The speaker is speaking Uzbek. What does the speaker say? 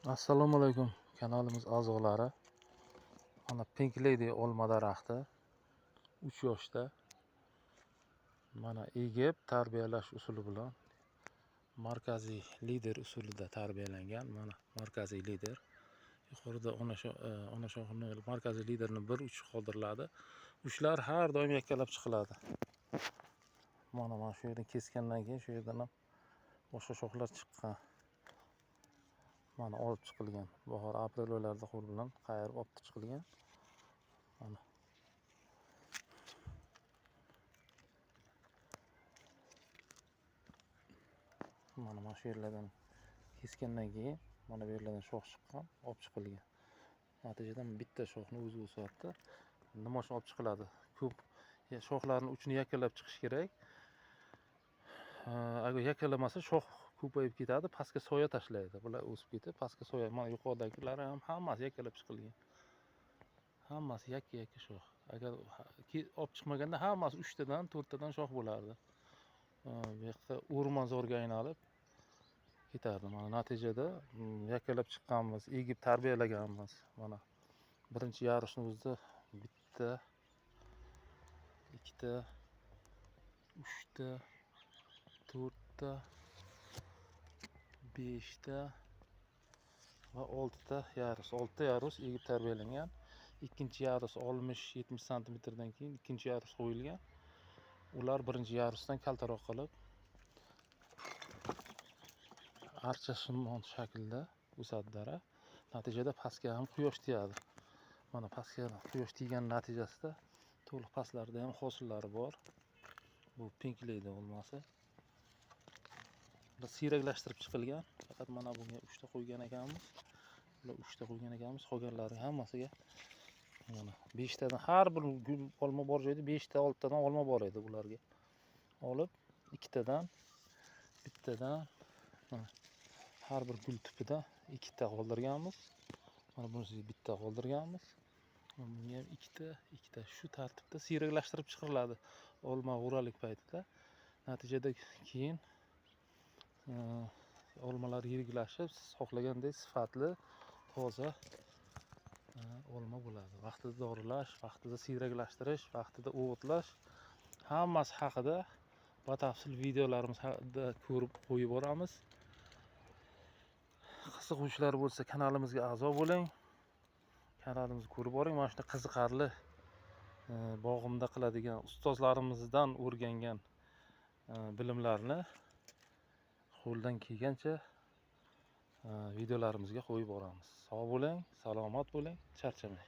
Assalomu alaykum kanalimiz a'zolari. Mana Pink Lady olma daraxti 3 yoshda. Mana egib tarbiyalash usuli bilan markaziy lider usulida tarbiyalangan. Mana markaziy lider. Yuqorida ona shoxini markaziy liderni bir uch qoldiriladi. Uchlar har doim yakkalab chiqiladi. Mana shu yerdan kesgandan keyin shu yerdan ham boshqa shoxlar chiqqan. Mana olib chiqilgan. Bahor aprel oylarida qo'l bilan qayirib olib chiqilgan. Mana shu yerlardan kesgandan keyin mana bu yerlardan shox chiqqan, olib chiqilgan. Natijada bitta shoxni o'zi o'syapti. Nima uchun olib chiqiladi? Ko'p shoxlarning uchini yakkalab chiqish kerak. Agar yakkalamasa shox ko'payib ketadi, pastga soya tashlaydi. Bular o'sib ketib, pastga soya. Mana yuqoridagilar ham hammasi yakkalab chiqilgan. Hammasi yakka shox. Agar olib chiqmaganda hammasi 3 tadan 4 tadan shox bo'lardi. Bu yoqqa o'rmonzorga aylanib ketardi. Mana natijada yakkalab chiqqanmiz, egib tarbiyalaganmiz. Mana birinchi yarishni o'zida bitta, ikkita, 3 ta, 4 ta, 5 ta va 6 ta yarus. 6 ta yarus egib tarbiyalangan. Ikkinchi yarus 60-70 santimetrdan keyin ikkinchi yarus qo'yilgan. Ular birinchi yarusdan kaltaroq qilib archashimon shaklda o'sadi daraxt. Natijada pastga ham quyosh tegadi. Mana pastga quyosh teggan natijasida to'liq pastlarda ham hosillari bor. Bu Pink Lady olmasi. Biz siyraklashtirib chiqilgan. Faqat mana bunga 3 ta qo'ygan ekanmiz. Bular 3 ta qo'ygan ekanmiz. Qolganlari hammasiga mana 5 tadan har bir gul olma bor joyda 5 ta 6 tadan olma bor edi bularga. Olib ikkitadan, bittadan har bir gul tupida 2 ta qoldirganmiz. Mana bunisiga bitta qoldirganmiz. Bunga ham 2 ta shu tartibda siyraklashtirib chiqariladi olma g'uralik paytida. Natijada keyin olmalar yiriklashib, xohlagandek sifatli, toza olma bo'ladi. Vaqtida doralash, vaqtida siyraklashtirish, vaqtida o'g'itlash hammasi haqida batafsil videolarimizda ko'rib qo'yib boramiz. Qiziquvchilar bo'lsa kanalimizga a'zo bo'ling. Kanalimizni ko'rib boring. Mana shunday qiziqarli bog'imda qiladigan ustozlarimizdan o'rgangan bilimlarni qo'ldan kelgancha videolarimizga qo'yib boramiz. Sog' bo'ling, salomat bo'ling, charchamang.